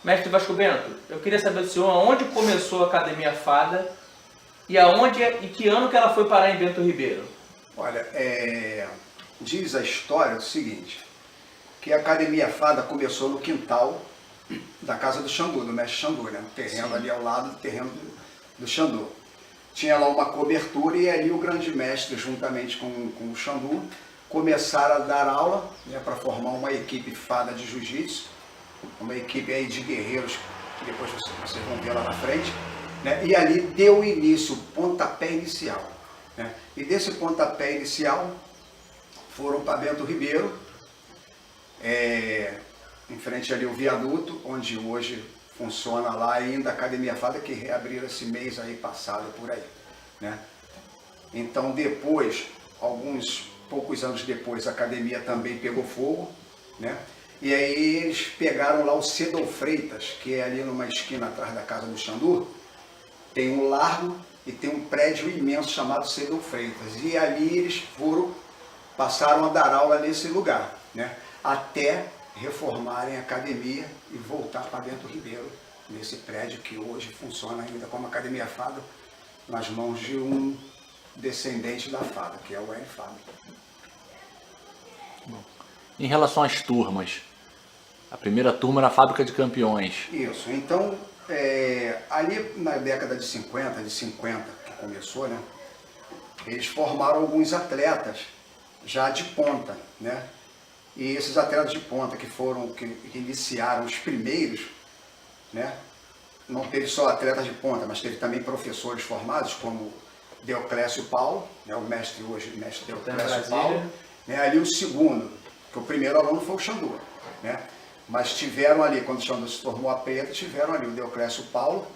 Mestre Vasco Bento, eu queria saber do senhor onde começou a Academia Fada e aonde e que ano que ela foi parar em Bento Ribeiro? Olha, diz a história o seguinte, que a Academia Fada começou no quintal da casa do Xandu, do mestre Xandu, né? Um terreno Sim. ali ao lado do terreno do Xandu. Tinha lá uma cobertura e ali o grande mestre, juntamente com o Xandu, começaram a dar aula, né, para formar uma equipe fada de jiu-jitsu, uma equipe aí de guerreiros, que depois vocês vão ver lá na frente, né? E ali deu início, o pontapé inicial, né? E desse pontapé inicial foram para Bento Ribeiro, em frente ali o viaduto, onde hoje funciona lá ainda a Academia Fada, que reabriu esse mês aí passado por aí, né? Então depois, poucos anos depois, a academia também pegou fogo, né? E aí eles pegaram lá o Cedol Freitas, que é ali numa esquina atrás da casa do Xandu, tem um largo e tem um prédio imenso chamado Cedol Freitas. E ali eles passaram a dar aula nesse lugar, né? Até reformarem a academia e voltar para Bento Ribeiro, nesse prédio que hoje funciona ainda como Academia Fada, nas mãos de um descendente da Fada, que é o Hélio Fada. Em relação às turmas, a primeira turma era a Fábrica de Campeões. Isso, então, ali na década de 50 que começou, né, eles formaram alguns atletas já de ponta, né? E esses atletas de ponta que iniciaram os primeiros, né, não teve só atletas de ponta, mas teve também professores formados, como Deoclésio Paulo, né, o mestre hoje, o mestre Deoclésio Paulo, né, ali o segundo, que o primeiro aluno foi o Xandu, né, mas tiveram ali, quando o Xandu se formou a preta, tiveram ali o Deoclésio Paulo,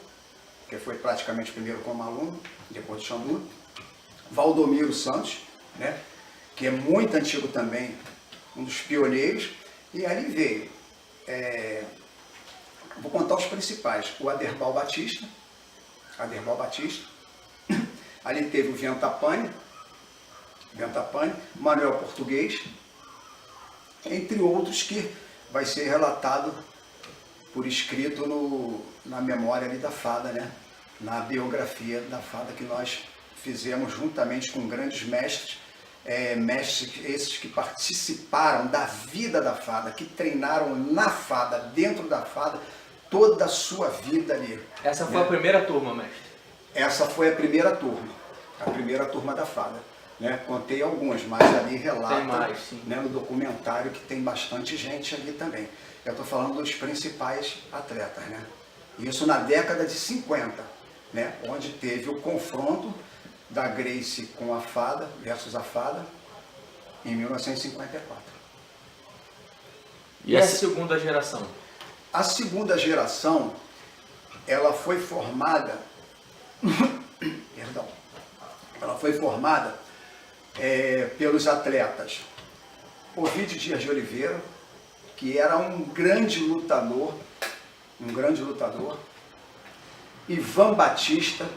que foi praticamente o primeiro como aluno, depois do Xandu, Valdomiro Santos, né, que é muito antigo também, um dos pioneiros, e ali veio, vou contar os principais, o Aderbal Batista, ali teve o Ventapane, Manuel Português, entre outros que vai ser relatado por escrito na memória ali da Fada, né? Na biografia da Fada que nós fizemos juntamente com grandes mestres, mestres esses que participaram da vida da Fada, que treinaram na Fada, dentro da Fada, toda a sua vida ali. Essa foi a primeira turma, mestre? Essa foi a primeira turma da Fada, né? Contei alguns, mas ali relata, né, no documentário que tem bastante gente ali também. Eu estou falando dos principais atletas, né? Isso na década de 50, né? Onde teve o confronto da Gracie com a Fada, versus a Fada, em 1954. E a segunda geração? A segunda geração, ela foi formada, pelos atletas Ovidio Dias de Oliveira, que era um grande lutador, Ivan Batista,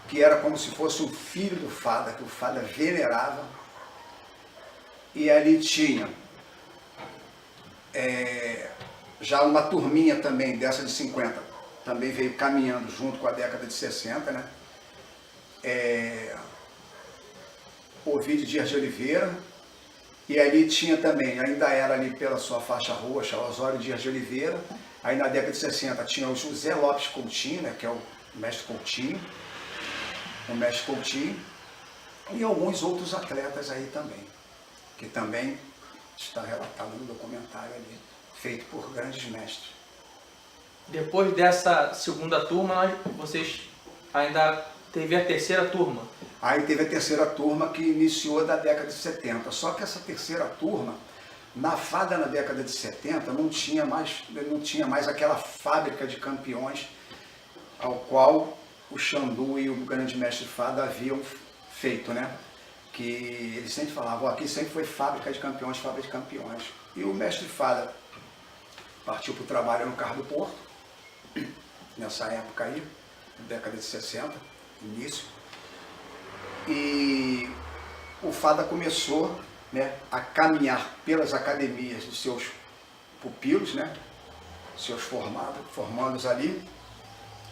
que era como se fosse um filho do Fada, que o Fada venerava, e ali tinha já uma turminha também, dessa de 50, também veio caminhando junto com a década de 60, né? Ovidio Dias de Oliveira, e ali tinha também, ainda era ali pela sua faixa roxa, Osório Dias de Oliveira, aí na década de 60 tinha o José Lopes Coutinho, né, que é o mestre Coutinho, e alguns outros atletas aí também, que também está relatado no documentário ali, feito por grandes mestres. Depois dessa segunda turma, vocês ainda teve a terceira turma? Aí teve a terceira turma que iniciou da década de 70, só que essa terceira turma, na Fada na década de 70, não tinha mais aquela fábrica de campeões ao qual o Xandu e o grande mestre Fada haviam feito, né? Que eles sempre falavam, aqui sempre foi fábrica de campeões. E o mestre Fada partiu para o trabalho no Carro do Porto, nessa época aí, década de 60, início, e o Fada começou, né, a caminhar pelas academias de seus pupilos, né, seus formandos ali,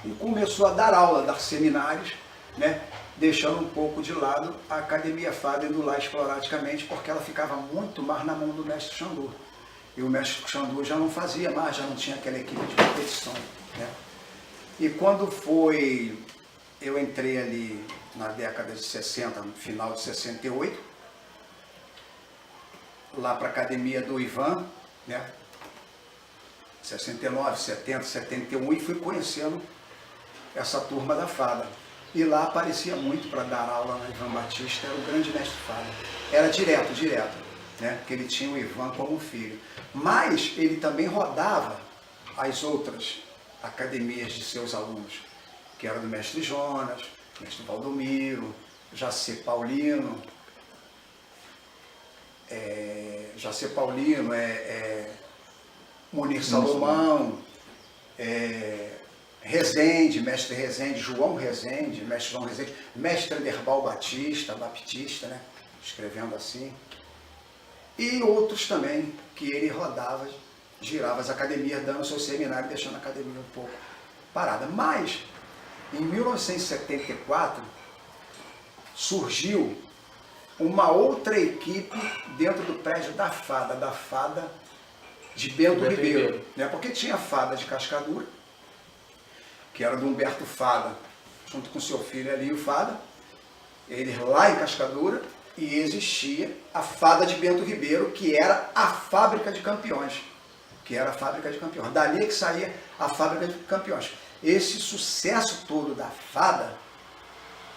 e começou a dar aula, dar seminários, né? Deixando um pouco de lado a Academia Fada, indo lá esporadicamente, porque ela ficava muito mais na mão do mestre Xandu. E o mestre Xandu já não fazia mais, já não tinha aquela equipe de competição, né? E quando eu entrei ali na década de 60, no final de 68, lá para a academia do Ivan, né? 69, 70, 71, e fui conhecendo essa turma da Fada. E lá aparecia muito para dar aula na Ivan Batista, era o grande mestre Fada. Era direto, né? Porque ele tinha o Ivan como filho. Mas ele também rodava as outras academias de seus alunos, que era do mestre Jonas, mestre Valdomiro, Jacê Paulino, Munir Salomão, Rezende, mestre Rezende, João Rezende, mestre Anderbal Batista, baptista, né? Escrevendo assim. E outros também, que ele rodava, girava as academias, dando seu seminário, deixando a academia um pouco parada. Mas, em 1974, surgiu uma outra equipe dentro do prédio da Fada de Bento Ribeiro, né? Porque tinha a Fada de Cascadura, que era do Humberto Fada, junto com seu filho ali, o Fada, eles lá em Cascadura, e existia a Fada de Bento Ribeiro, que era a fábrica de campeões. Dali é que saía a fábrica de campeões. Esse sucesso todo da Fada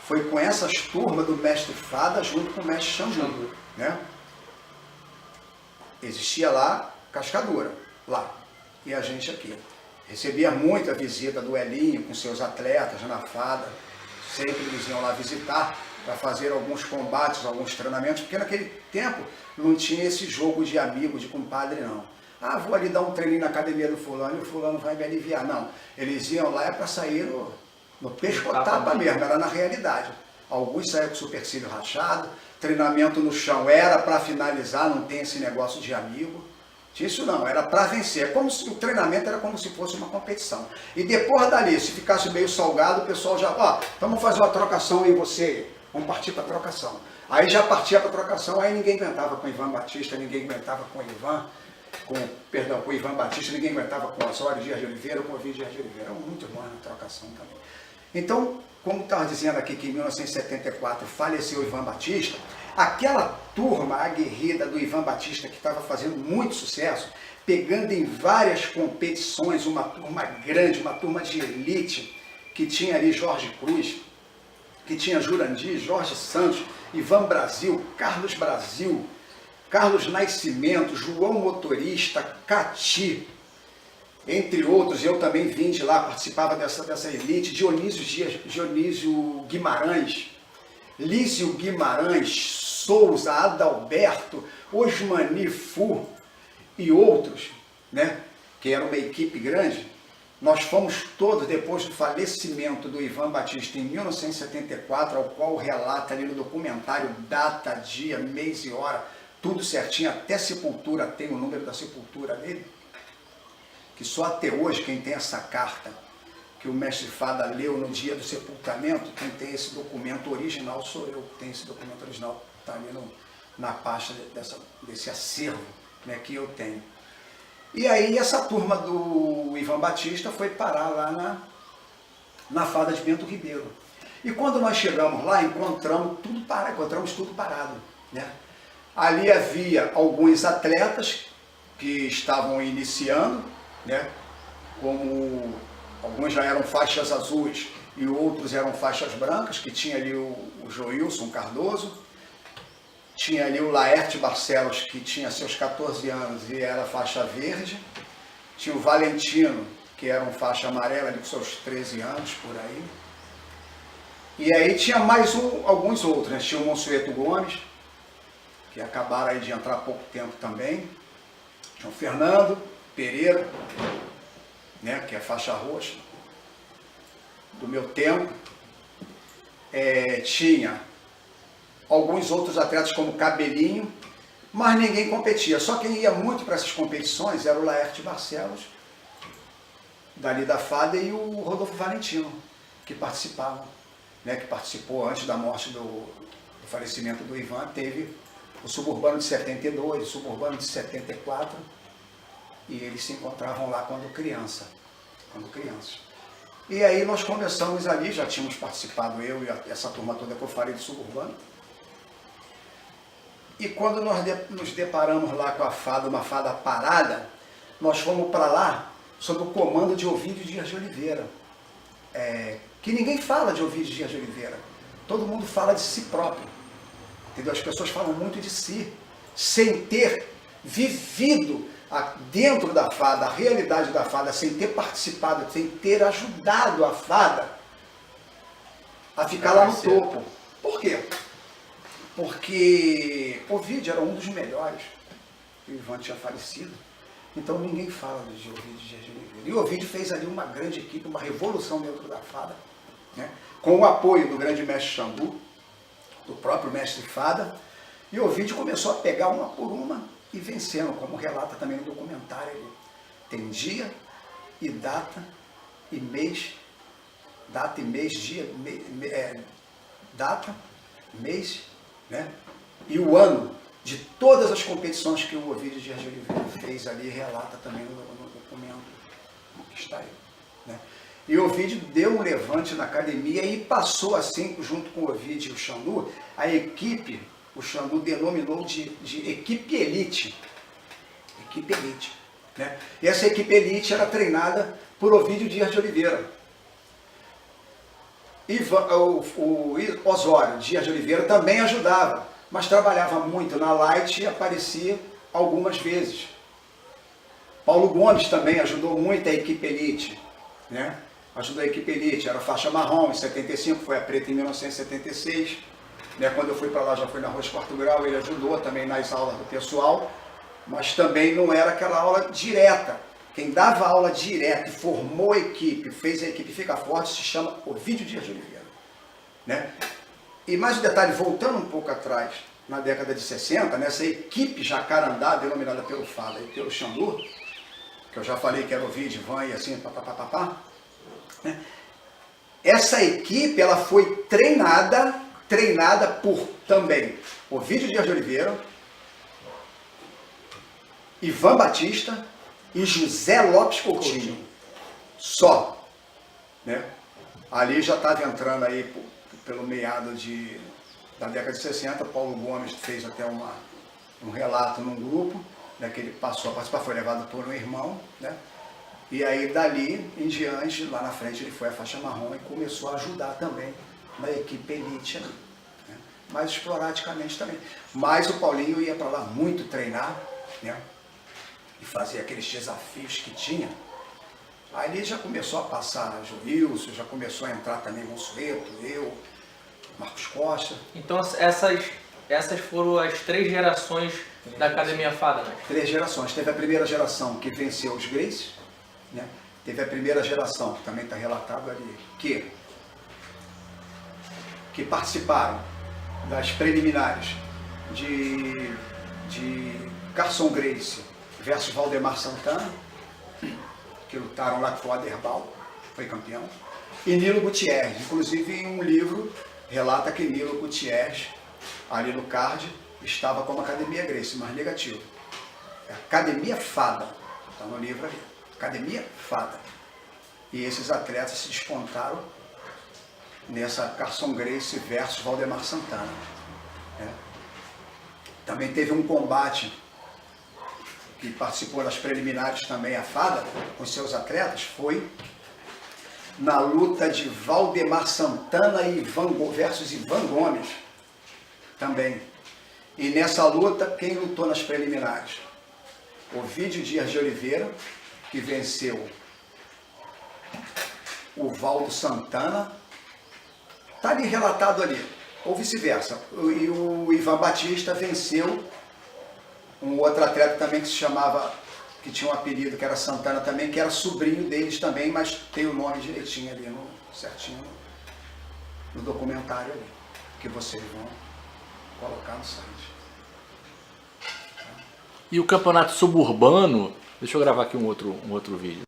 foi com essas turmas do mestre Fada junto com o mestre Xandu, né? Existia lá Cascadura, lá, e a gente aqui. Recebia muita visita do Elinho com seus atletas na Fada, sempre eles iam lá visitar para fazer alguns combates, alguns treinamentos, porque naquele tempo não tinha esse jogo de amigo, de compadre, não. Ah, vou ali dar um treininho na academia do fulano e o fulano vai me aliviar. Não, eles iam lá para sair no pescotapa mesmo, era na realidade. Alguns saíam com supercílio rachado, treinamento no chão era para finalizar, não tem esse negócio de amigo. Isso não, era para vencer. Como se o treinamento era como se fosse uma competição. E depois dali, se ficasse meio salgado, o pessoal já, então vamos fazer uma trocação aí você, vamos partir para a trocação. Aí já partia para a trocação, aí ninguém aguentava com o Ivan Batista, ninguém aguentava com o Ivan Batista, ninguém aguentava com o Osório Dias de Oliveira, com o Ovidio Dias de Oliveira. Era muito bom na trocação também. Então, como estava dizendo aqui que em 1974 faleceu o Ivan Batista, aquela turma aguerrida do Ivan Batista, que estava fazendo muito sucesso, pegando em várias competições, uma turma grande, uma turma de elite, que tinha ali Jorge Cruz, que tinha Jurandir, Jorge Santos, Ivan Brasil, Carlos Nascimento, João Motorista, Cati, entre outros. Eu também vim de lá, participava dessa elite, Dionísio Guimarães, Lício Guimarães, Souza, Adalberto, Osmani Fu e outros, né, que era uma equipe grande. Nós fomos todos, depois do falecimento do Ivan Batista em 1974, ao qual relata ali no documentário data, dia, mês e hora, tudo certinho, até sepultura, tem o número da sepultura dele, que só até hoje quem tem essa carta que o mestre Fada leu no dia do sepultamento, quem tem esse documento original sou eu, que tenho esse documento original, está ali na pasta desse acervo, né, que eu tenho. E aí essa turma do Ivan Batista foi parar lá na Fada de Bento Ribeiro. E quando nós chegamos lá, encontramos tudo parado, né? Ali havia alguns atletas que estavam iniciando, né? Como alguns já eram faixas azuis e outros eram faixas brancas, que tinha ali o Joilson Cardoso, tinha ali o Laerte Barcelos, que tinha seus 14 anos e era faixa verde, tinha o Valentino, que era um faixa amarela ali com seus 13 anos, por aí. E aí tinha mais alguns outros, né? Tinha o Monsueto Gomes, que acabaram aí de entrar há pouco tempo também. Tinha o Fernando Pereira, né? Que é faixa roxa, do meu tempo. Tinha alguns outros atletas como Cabelinho, mas ninguém competia. Só quem ia muito para essas competições era o Laerte Barcelos dali da fada, e o Rodolfo Valentino, que participavam, né, que participou antes da morte do falecimento do Ivan. Teve o Suburbano de 72, o Suburbano de 74, e eles se encontravam lá quando crianças. E aí nós começamos ali, já tínhamos participado, eu e essa turma toda que eu falei do Suburbano. E quando nós nos deparamos lá com a fada, uma fada parada, nós fomos para lá sob o comando de Ovídio Dias de Oliveira. Que ninguém fala de Ovídio Dias de Oliveira. Todo mundo fala de si próprio. Entendeu? As pessoas falam muito de si, sem ter vivido dentro da fada, a realidade da fada, sem ter participado, sem ter ajudado a fada a ficar lá no topo. Por quê? Porque Ovídio era um dos melhores. O Ivan tinha falecido. Então ninguém fala de Ovídio Dias de Oliveira. E o Ovídio fez ali uma grande equipe, uma revolução dentro da fada, né? Com o apoio do grande mestre Xandu, do próprio mestre Fada. E o Ovídio começou a pegar uma por uma e vencendo, como relata também no documentário ali. Tem dia e data e mês, data e mês, dia, data, mês, né? E o ano de todas as competições que o Ovídio Dias de Oliveira fez ali, relata também no documento que está aí, né? E o Ovídio deu um levante na academia e passou assim, junto com o Ovídio e o Xandu, a equipe, o Xandu denominou de equipe elite. Equipe elite, né? E essa equipe elite era treinada por Ovídio Dias de Oliveira. O Osório Dias de Oliveira também ajudava, mas trabalhava muito na light e aparecia algumas vezes. Paulo Gomes também ajudou muito a equipe elite, né? Ajudou a equipe elite, era faixa marrom em 75, foi a preta em 1976. Né? Quando eu fui para lá, já fui na Rua de Quarto Grau, ele ajudou também nas aulas do pessoal, mas também não era aquela aula direta. Quem dava aula direta e formou a equipe, fez a equipe ficar forte, se chama Ovídio Dias de Oliveira, né? E mais um detalhe, voltando um pouco atrás, na década de 60, nessa equipe Jacarandá, denominada pelo Fada e pelo Xandu, que eu já falei que era Ovídio, Ivan e assim, papapá, né? Essa equipe, ela foi treinada por também Ovídio Dias de Oliveira, Ivan Batista e José Lopes Coutinho. Só, né? Ali já estava entrando aí pelo meado da década de 60, Paulo Gomes fez até um relato num grupo, né, que ele passou a participar, foi levado por um irmão, né? E aí dali em diante, lá na frente, ele foi a faixa marrom e começou a ajudar também na equipe elite, né? Mas esporadicamente também. Mas o Paulinho ia para lá muito treinar, né? E fazer aqueles desafios que tinha. Aí ele já começou a passar Joilson, já começou a entrar também Monsueto, eu, Marcos Costa. Então essas foram as 3 gerações da Academia Fada, né? 3 gerações. Teve a primeira geração que venceu os Gracies, né? Teve a primeira geração, que também está relatado ali, que participaram das preliminares de Carson Gracie versus Valdemar Santana, que lutaram lá com o Aderbal, foi campeão, e Nilo Gutierrez. Inclusive em um livro relata que Nilo Gutierrez, ali no card, estava como Academia Gracie, mas negativo. Academia Fada, está no livro ali. Academia Fada. E esses atletas se despontaram nessa Carson Gracie versus Valdemar Santana, né? Também teve um combate que participou das preliminares também, a Fada, com seus atletas, foi na luta de Valdemar Santana e versus Ivan Gomes, também. E nessa luta, quem lutou nas preliminares? Ovídio Dias de Oliveira, que venceu o Valdo Santana, está ali relatado ali, ou vice-versa. E o Ivan Batista venceu um outro atleta também que se chamava, que tinha um apelido que era Santana também, que era sobrinho deles também, mas tem o nome direitinho ali, certinho no documentário ali, que vocês vão colocar no site. E o campeonato suburbano, deixa eu gravar aqui um outro vídeo.